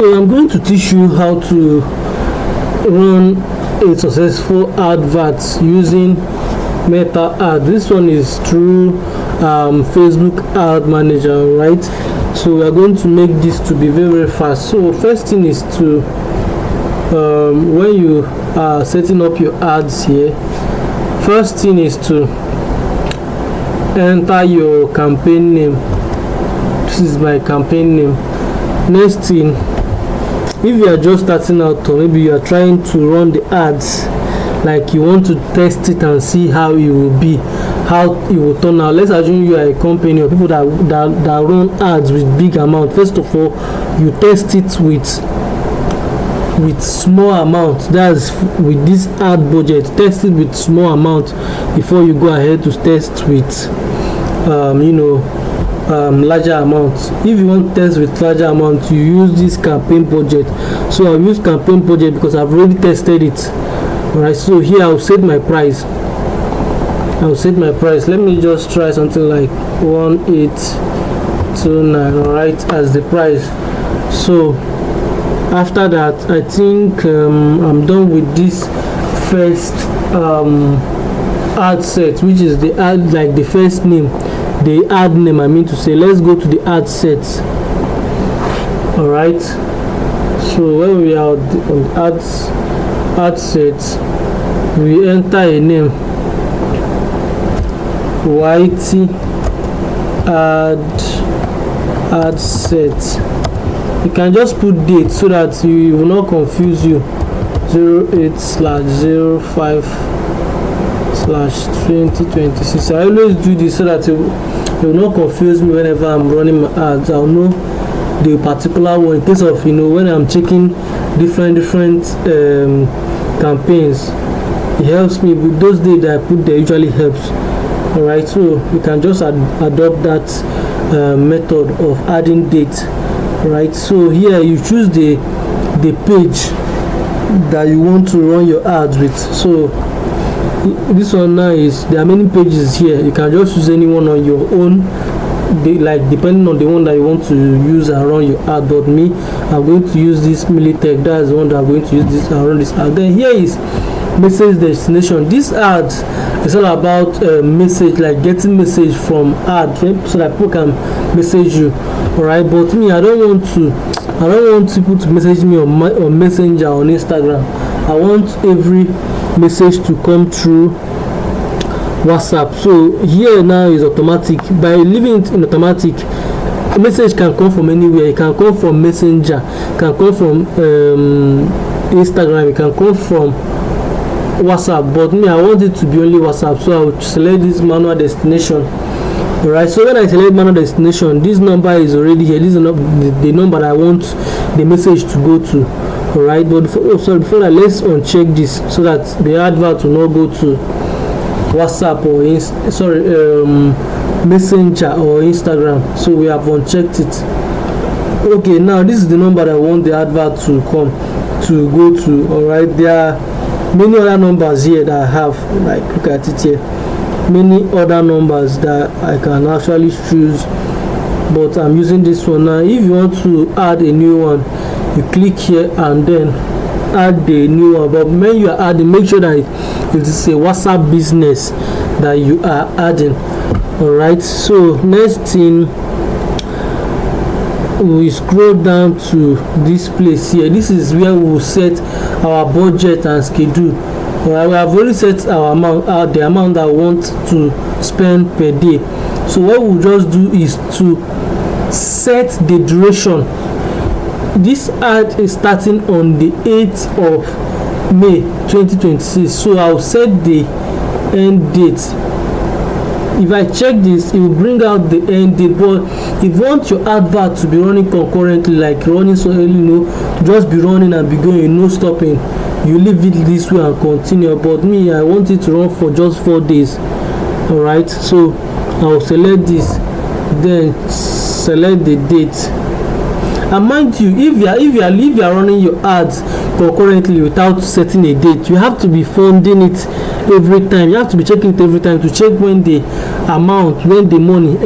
So I'm going to teach you how to run a successful advert using Meta Ad. This one is through Facebook Ad Manager, right? So we are going to make this to be very, very fast. So first thing is to when you are setting up your ads here, first thing is to enter your campaign name. This is my campaign name. Next thing, if you are just starting out, or maybe you are trying to run the ads, like you want to test it and see how it will be, how it will turn out. Let's assume you are a company or people that run ads with big amount. First of all, you test it with small amount. That's with this ad budget, test it with small amount before you go ahead to test with larger amounts. If you want to test with larger amounts, you use this campaign budget. So I'll use campaign budget because I've already tested it. Alright, so here I'll set my price. Let me just try something like 1829, alright, as the price. So after that, I think I'm done with this first ad set, which is the ad, like the first name, the ad name I mean to say. Let's go to the ad sets. Alright, so when we are on ad sets, we enter a name, YT ad set. You can just put date so that you will not confuse you. 08/05/2026. I always do this so that it will not confuse me whenever I'm running my ads. I'll know the particular one in case of when I'm checking different campaigns. It helps me with those dates that I put there, usually helps. Alright, so you can just adopt that method of adding date. Right, so here you choose the page that you want to run your ads with. So this one now is, there are many pages here. You can just use any one on your own, depending on the one that you want to use and run your ad. But me, I'm going to use this Militech. That is the one that I'm going to use this and run this ad. Then here is message destination. This ad is all about message, like getting message from ad, so that people can message you. Alright, but me, I don't want people to message me on Messenger, on Instagram. I want every message to come through WhatsApp. So here now is automatic. By leaving it in automatic, a message can come from anywhere. It can come from Messenger, it can come from Instagram, it can come from WhatsApp. But me, I want it to be only WhatsApp, so I will select this manual destination. Alright, so when I select manual destination, this number is already here. This is the number that I want the message to go to. Alright, but before that, let's uncheck this so that the advert will not go to WhatsApp or Messenger or Instagram. So we have unchecked it. Okay, now this is the number that I want the advert to go to. Alright, there are many other numbers here that I have, like look at it here, many other numbers that I can actually choose, but I'm using this one now. If you want to add a new one, you click here and then add the new one. But when you are adding, make sure that it is a WhatsApp business that you are adding. Alright, so next thing, we scroll down to this place here. This is where we will set our budget and schedule. Alright, we have already set our amount, the amount that we want to spend per day. So what we'll just do is to set the duration. This ad is starting on the 8th of May 2026. So I'll set the end date. If I check this, it will bring out the end date. But if you want your advert to be running concurrently, like running so early, just be running and be going, no stopping, you leave it this way and continue. But me, I want it to run for just 4 days. Alright, so I'll select this, then select the date. And mind you, if you are running your ads concurrently without setting a date, you have to be funding it every time. You have to be checking it every time to check when the amount, when the money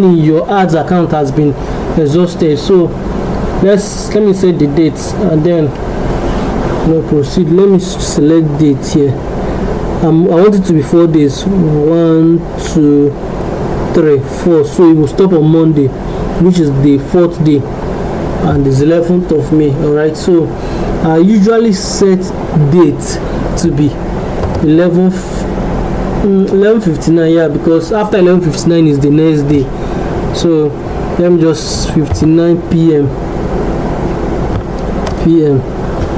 in your ads account has been exhausted. So let me set the dates and then proceed. Let me select date here. I want it to be 4 days. 1, 2, 3, 4. So it will stop on Monday, which is the 4th day, and it's 11th of May. Alright, so I usually set date to be 11:59, yeah, because after 11:59 is the next day. So let me just 59 p.m.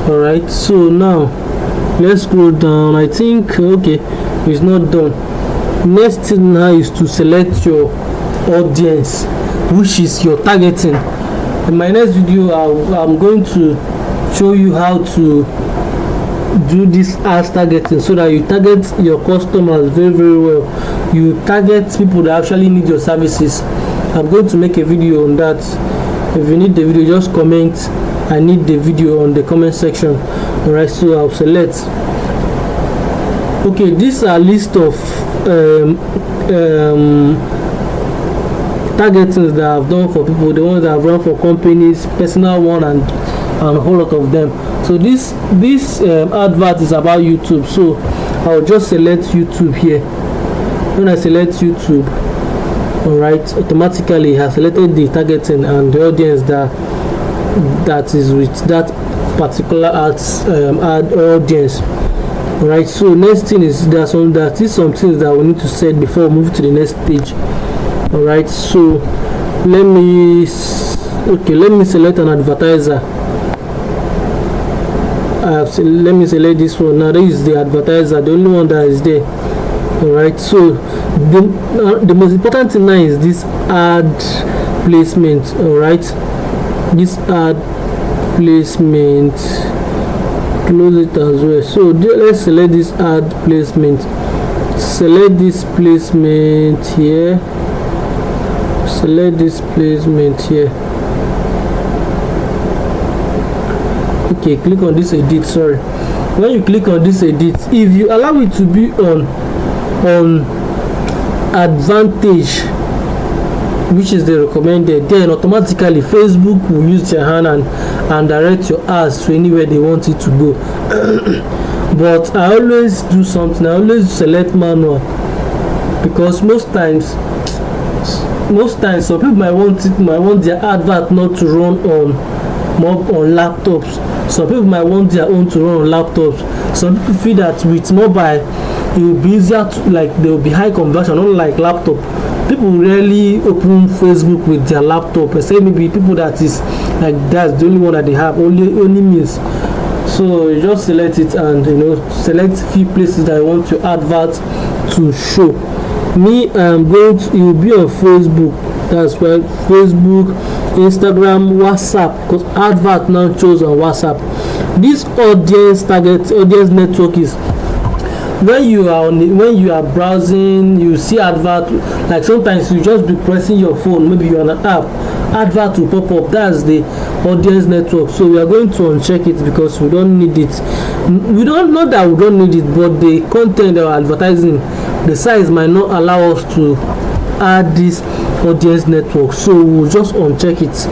Alright, so now let's scroll down. I think okay, it's not done. Next thing now is to select your audience, which is your targeting. In my next video I'm going to show you how to do this as targeting, so that you target your customers very well. You target people that actually need your services. I'm going to make a video on that. If you need the video, just comment I need the video on the comment section. Alright, so I'll select. Okay, these are list of targetings that I've done for people, the ones that I've run for companies, personal one, and a whole lot of them. So this advert is about YouTube, so I'll just select YouTube here. When I select YouTube, alright, automatically it has selected the targeting and the audience that is with that particular ad audience. Alright, so next thing is some things that we need to set before we move to the next page. Alright, so let me select an advertiser. Let me select this one. Now this is the advertiser, the only one that is there. Alright, so the most important thing now is this ad placement. Alright, this ad placement, close it as well. So let's select this ad placement. Select this placement here. Select this placement here. Okay, click on this edit. Sorry, when you click on this edit, if you allow it to be on advantage, which is the recommended, then automatically Facebook will use their hand and direct your ads to anywhere they want it to go. But I always do something. I always select manual, because most times some people might want their advert not to run on laptops. Some people might want their own to run on laptops. Some people feel that with mobile it will be easier to, like, there will be high conversion, unlike laptop. People rarely open Facebook with their laptop, except maybe people that is like that's the only one that they have, only means. So you just select it and select few places that you want your advert to show. Me, I'm going to, it will be on Facebook. That's why Facebook, Instagram, WhatsApp, because advert now shows on WhatsApp. This audience network is when you are browsing, you see advert, like sometimes you just be pressing your phone, maybe you're on an app, advert will pop up. That's the audience network. So we are going to uncheck it because we don't need it. Not that we don't need it, but the content that we're advertising, the size might not allow us to add this audience network, so we'll just uncheck it.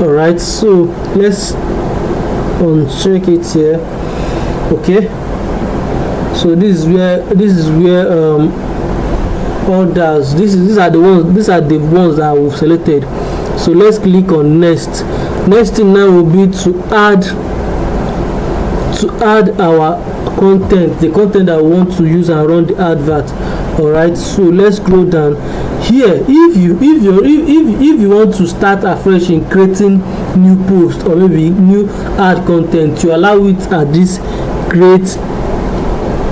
Alright, so let's uncheck it here. Okay, so this is where orders, these are the ones that we've selected. So let's click on next. Next thing now will be to add our content, the content that we want to use and run the advert. Alright, so let's scroll down here. If you want to start afresh in creating new post or maybe new ad content, you allow it at this create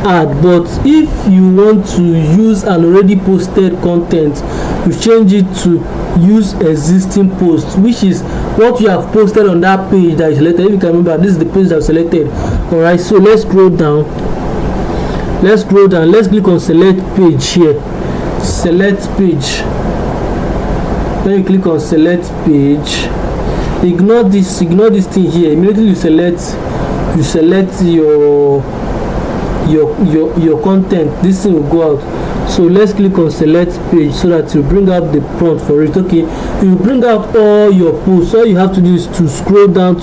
ad. But if you want to use an already posted content, you change it to use existing posts, which is what you have posted on that page that is selected. If you can remember, this is the page that I've selected. Alright, so let's scroll down. Let's click on select page here. Select page. When you click on select page, ignore this thing here. Immediately you select your content, this thing will go out. So let's click on select page so that you bring out the prompt for it. Okay, you bring out all your posts. All you have to do is to scroll down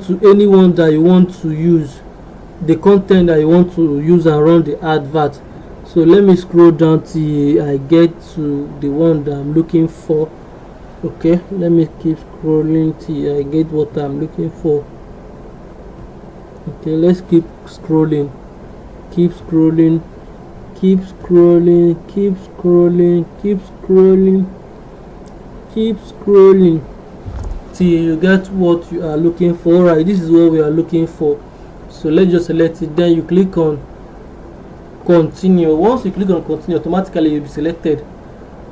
to anyone that you want to use, the content that you want to use and run the advert. So let me scroll down till I get to the one that I'm looking for. Okay, let me keep scrolling till I get what I'm looking for. Okay, let's keep scrolling, keep scrolling, keep scrolling, keep scrolling, keep scrolling, keep scrolling till you get what you are looking for. Alright, this is what we are looking for. So let's just select it, then you click on continue. Once you click on continue, automatically you'll be selected.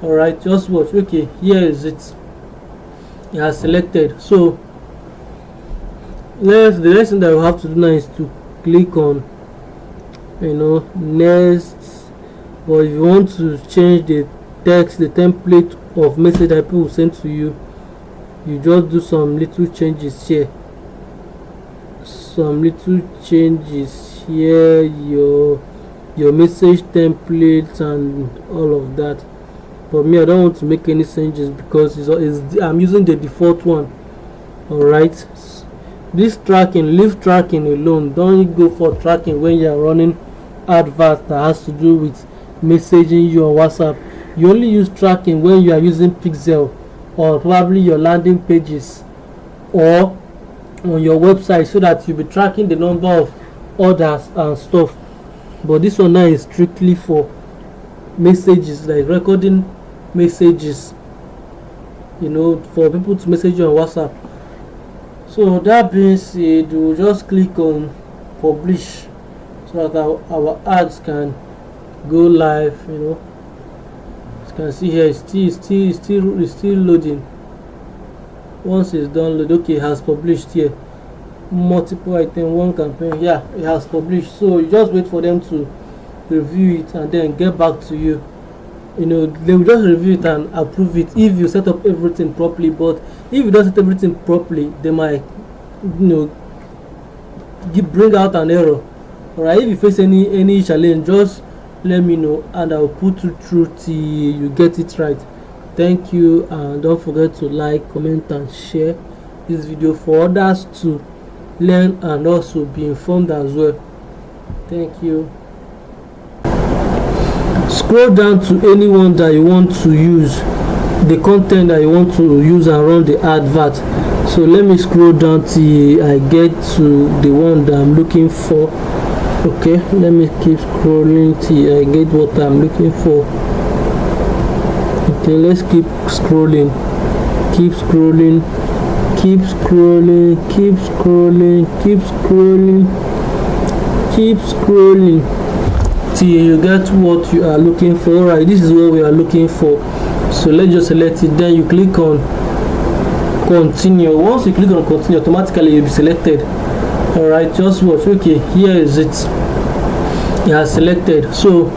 Alright, just watch. Okay, here is it. It has selected. So the next thing that you have to do now is to click on next. Or if you want to change the text, the template of message that people will send to you, you just do some little changes here, your message template and all of that. But me, I don't want to make any changes because I'm using the default one. Alright, this tracking, leave tracking alone. Don't go for tracking when you are running adverts that has to do with messaging you on WhatsApp. You only use tracking when you are using Pixel or probably your landing pages or on your website, so that you'll be tracking the number of orders and stuff. But this one now is strictly for messages, like recording messages, for people to message you on WhatsApp. So that being said, we'll just click on publish so that our ads can go live. You can see here it's still loading. Once it's downloaded, okay, it has published here. Multiple item, one campaign. Yeah, it has published. So you just wait for them to review it and then get back to you. They will just review it and approve it if you set up everything properly. But if you don't set everything properly, they might bring out an error. Alright, if you face any challenge, just let me know and I'll put you through till you get it right. Thank you, and don't forget to like, comment and share this video for others to learn and also be informed as well. Thank you. Scroll down to anyone that you want to use, the content that you want to use and run the advert. So let me scroll down till I get to the one that I'm looking for. Okay, let me keep scrolling till I get what I'm looking for. Okay, let's keep scrolling, keep scrolling, keep scrolling, keep scrolling, keep scrolling, keep scrolling till you get what you are looking for. Alright, this is what we are looking for. So let's just select it, then you click on continue. Once you click on continue, automatically you'll be selected. Alright, just watch. Okay, here is it. It has selected. So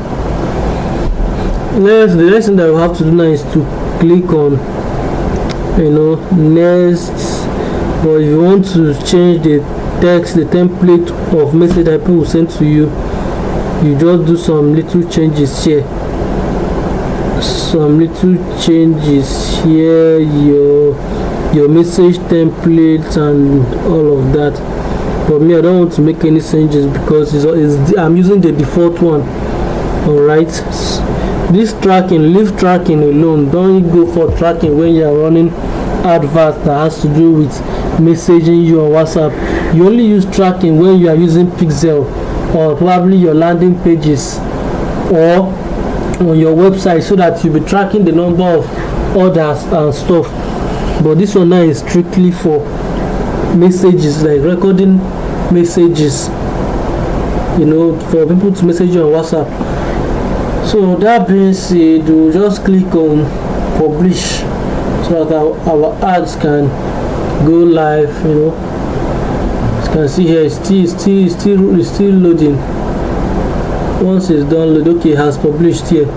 the next thing that you have to do now is to click on next. Or if you want to change the text, the template of message that people will send to you, you just do some little changes here, your message template and all of that. But me, I don't want to make any changes because I'm using the default one. Alright, this tracking, leave tracking alone. Don't go for tracking when you are running adverts that has to do with messaging you on WhatsApp. You only use tracking when you are using Pixel or probably your landing pages or on your website, so that you'll be tracking the number of orders and stuff. But this one now is strictly for messages, like recording messages, for people to message you on WhatsApp. So that being said, we'll just click on publish so that our ads can go live. You can see here it's still loading. Once it's downloaded, okay, it has published here.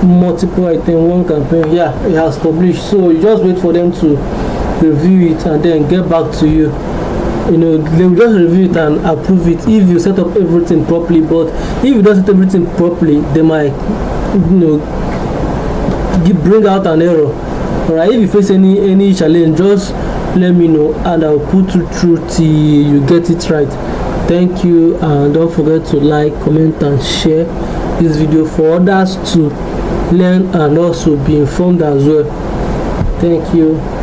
Multiple item, one campaign. Yeah, it has published. So you just wait for them to review it and then get back to you. you know, they will just review it and approve it if you set up everything properly. But if you don't set everything properly, they might, you know, bring out an error. Alright, if you face any challenge, just let me know and I'll put you through till you get it right. Thank you, and don't forget to like, comment and share this video for others to learn and also be informed as well. Thank you.